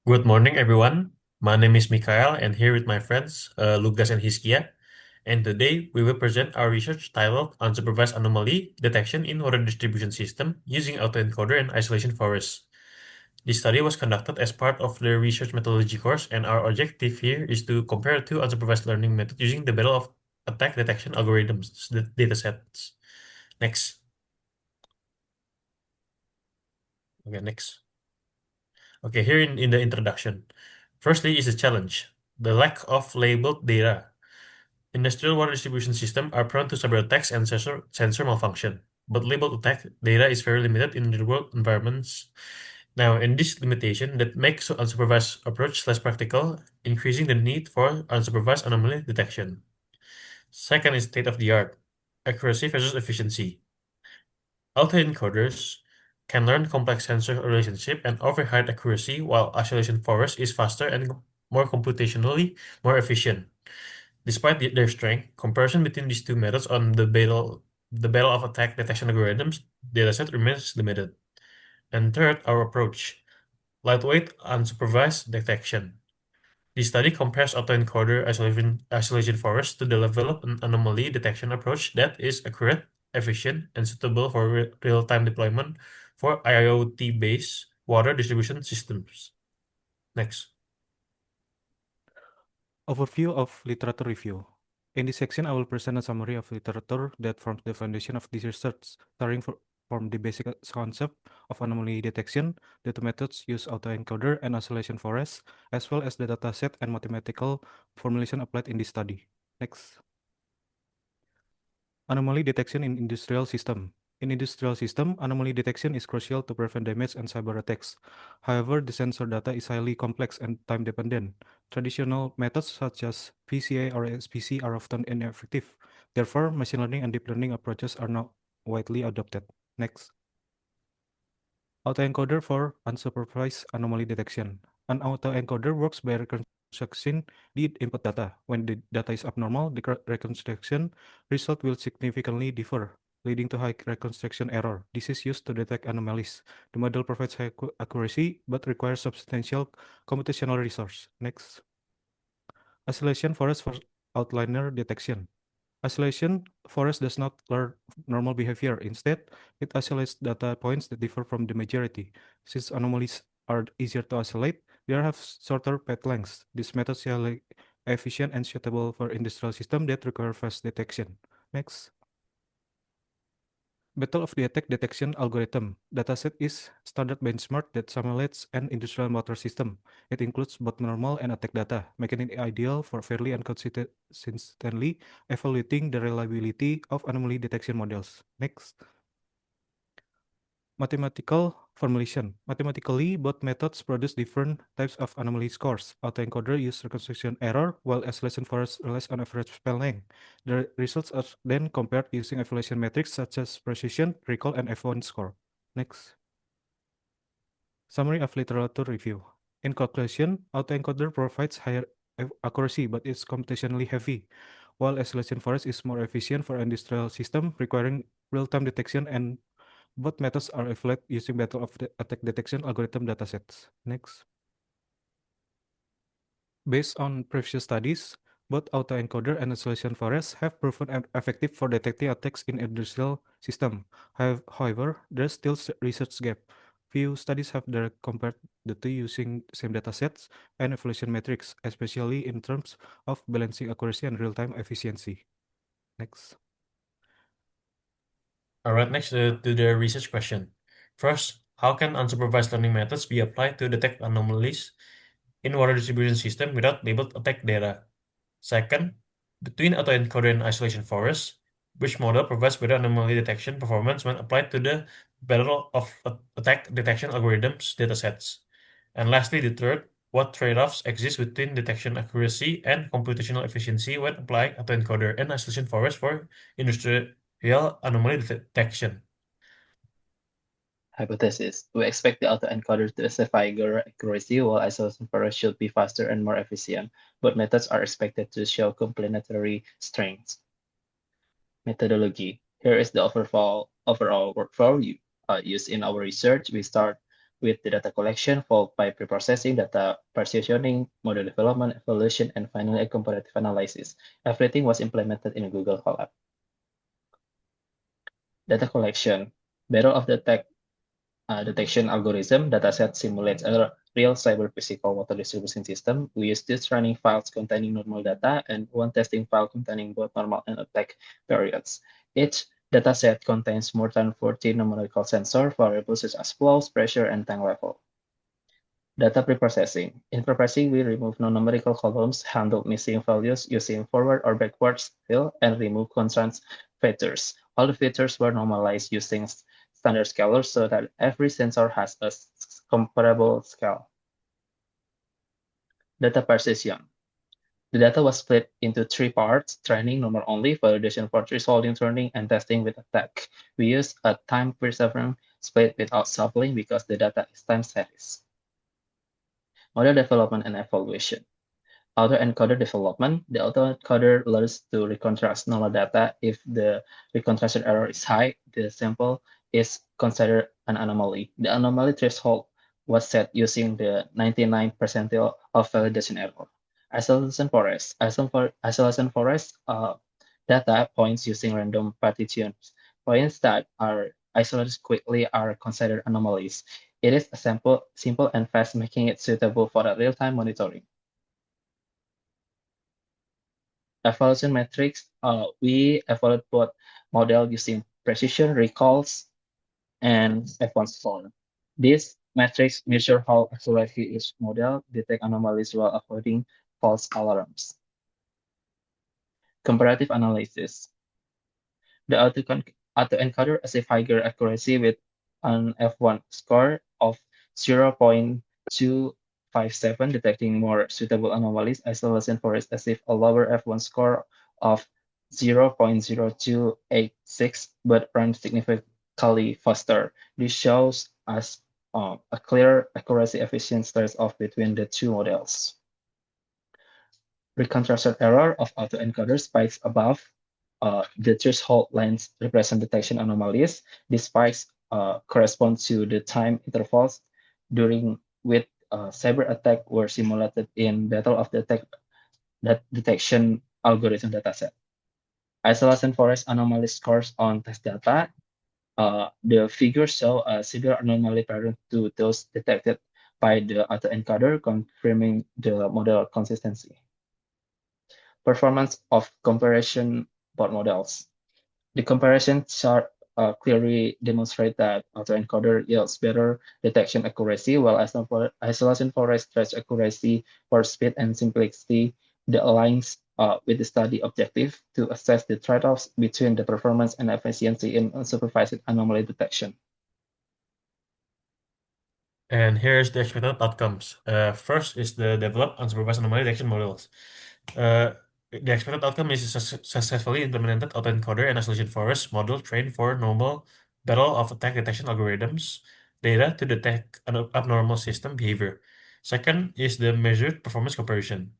Good morning, everyone. My name is Mikael, and here with my friends, Lukas and Hiskia. And today we will present our research titled Unsupervised Anomaly Detection in Water Distribution System using Autoencoder and Isolation Forest. This study was conducted as part of the research methodology course, and our objective here is to compare two unsupervised learning methods using the battle of attack detection algorithms datasets. Next. Okay, next. Okay, here in the introduction. Firstly is the challenge, the lack of labeled data. Industrial water distribution systems are prone to cyber attacks and sensor malfunction, but labeled attack data is very limited in real-world environments. Now, in this limitation, that makes unsupervised approach less practical, increasing the need for unsupervised anomaly detection. Second is state of the art, accuracy versus efficiency. Autoencoders can learn complex sensor relationship and override accuracy, while isolation forest is faster and more computationally more efficient. Despite their strength, comparison between these two methods on the battle of attack detection algorithms dataset remains limited. And third, our approach, lightweight unsupervised detection. The study compares autoencoder isolation forest to develop an anomaly detection approach that is accurate, efficient, and suitable for real-time deployment for IoT-based water distribution systems. Next. Overview of literature review. In this section, I will present a summary of literature that forms the foundation of this research, starting from the basic concept of anomaly detection, the two methods use autoencoder and isolation forest, as well as the dataset and mathematical formulation applied in this study. Next. Anomaly detection in industrial system. In industrial system, anomaly detection is crucial to prevent damage and cyber attacks. However, the sensor data is highly complex and time-dependent. Traditional methods such as PCA or SPC are often ineffective. Therefore, machine learning and deep learning approaches are now widely adopted. Next. Autoencoder for unsupervised anomaly detection. An autoencoder works by reconstructing the input data. When the data is abnormal, the reconstruction result will significantly differ, leading to high reconstruction error. This is used to detect anomalies. The model provides high accuracy, but requires substantial computational resource. Next. Isolation forest for outlier detection. Isolation forest does not learn normal behavior. Instead, it isolates data points that differ from the majority. Since anomalies are easier to isolate, they have shorter path lengths. This method is highly efficient and suitable for industrial systems that require fast detection. Next. Battle of the attack detection algorithm. Dataset is standard benchmark that simulates an industrial water system. It includes both normal and attack data, making it ideal for fairly and consistently evaluating the reliability of anomaly detection models. Next. Mathematical formulation. Mathematically, both methods produce different types of anomaly scores. Autoencoder uses reconstruction error, while isolation forest relies on average spell length. The results are then compared using evaluation metrics such as precision, recall, and F1 score. Next. Summary of literature review. In conclusion, autoencoder provides higher accuracy but is computationally heavy, while isolation forest is more efficient for industrial system requiring real-time detection, and both methods are evaluated using battle of the attack detection algorithm datasets. Next. Based on previous studies, both autoencoder and isolation forest have proven effective for detecting attacks in industrial system. However, there's still research gap. Few studies have direct compared the two using same datasets and evaluation metrics, especially in terms of balancing accuracy and real-time efficiency. Next. All right, next to the research question. First, how can unsupervised learning methods be applied to detect anomalies in water distribution system without labeled attack data? Second, between autoencoder and isolation forest, which model provides better anomaly detection performance when applied to the battle of attack detection algorithms datasets? And lastly, the third, what trade-offs exist between detection accuracy and computational efficiency when applying autoencoder and isolation forest for industrial anomaly detection? Hypothesis. We expect the autoencoder to specify higher accuracy, while isolation forest should be faster and more efficient. Both methods are expected to show complementary strengths. Methodology. Here is the overall workflow used in our research. We start with the data collection followed by preprocessing, data partitioning, model development, evaluation, and finally a comparative analysis. Everything was implemented in Google Colab. Data collection. Battle of the tech detection algorithm dataset simulates a real cyber-physical water distribution system. We use this running files containing normal data and one testing file containing both normal and attack periods. Each dataset contains more than 40 numerical sensor variables such as flows, pressure, and tank level. Data preprocessing. In preprocessing, we remove non-numerical columns, handle missing values using forward or backwards fill, and remove constraints features. All the features were normalized using standard scalars so that every sensor has a comparable scale. Data precision. The data was split into 3 parts: training, normal only, validation for thresholding, training, and testing with attack. We use a time preserving split without shuffling because the data is time series. Model development and evaluation. Autoencoder development. The autoencoder learns to reconstruct normal data. If the reconstruction error is high, the sample is considered an anomaly. The anomaly threshold was set using the 99 percentile of validation error. Isolation forest. Isolation forest data points using random partitions. Points that are isolated quickly are considered anomalies. It is a simple and fast, making it suitable for real-time monitoring. Evaluation metrics, we evaluate both model using precision, recalls, and F1 score. These metrics measure how accurately each model detect anomalies while avoiding false alarms. Comparative analysis. The autoencoder has a higher accuracy with an F1 score of 0.257, detecting more suitable anomalies. Isolation forest has a lower F1 score of 0.0286, but runs significantly faster. This shows us a clear accuracy efficiency trade-off between the two models. Reconstruction error of autoencoder spikes above the threshold lines represent detection anomalies. These spikes correspond to the time intervals during which cyber attack were simulated in battle of the detection algorithm dataset. Isolation forest anomaly scores on test data. The figures show a severe anomaly pattern to those detected by the autoencoder, confirming the model consistency. Performance of comparison both models. The comparison chart clearly demonstrate that autoencoder yields better detection accuracy, while isolation forest stretch accuracy for speed and simplicity that aligns with the study objective to assess the trade-offs between the performance and efficiency in unsupervised anomaly detection. And here's the expected outcomes. First is the developed unsupervised anomaly detection models. The expected outcome is a successfully implemented autoencoder and isolation forest model trained for normal battle of attack detection algorithms data to detect abnormal system behavior. Second is the measured performance comparison.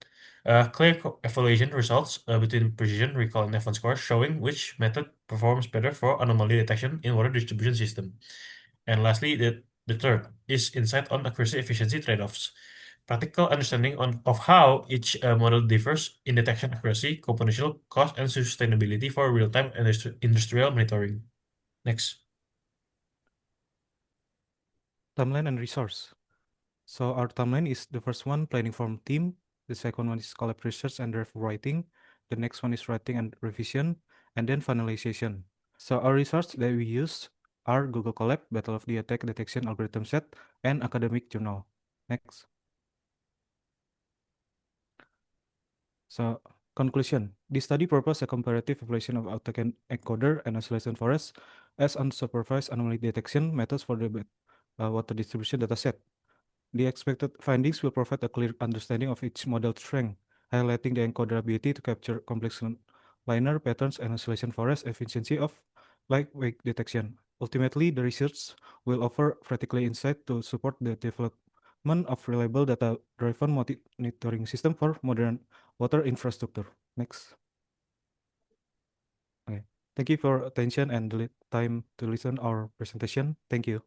Clear evaluation results between precision, recall, and F1 score showing which method performs better for anomaly detection in water distribution system. And lastly, the third is insight on accuracy efficiency trade-offs. Practical understanding of how each model differs in detection accuracy, computational cost, and sustainability for real-time industrial monitoring. Next. Timeline and resource. So our timeline is the first one, planning form team. The second one is collab research and draft writing. The next one is writing and revision, and then finalization. So our resource that we use are Google Colab, Battle of the Attack Detection Algorithm Set, and Academic Journal. Next. So conclusion, this study proposed a comparative evaluation of autoencoder and isolation forest as unsupervised anomaly detection methods for the water distribution dataset. The expected findings will provide a clear understanding of each model strength, highlighting the encoder ability to capture complex linear patterns and isolation forest efficiency of lightweight detection. Ultimately, the research will offer practical insight to support the development of reliable data-driven monitoring system for modern water infrastructure. Next. Okay. Thank you for attention and the time to listen our presentation. Thank you.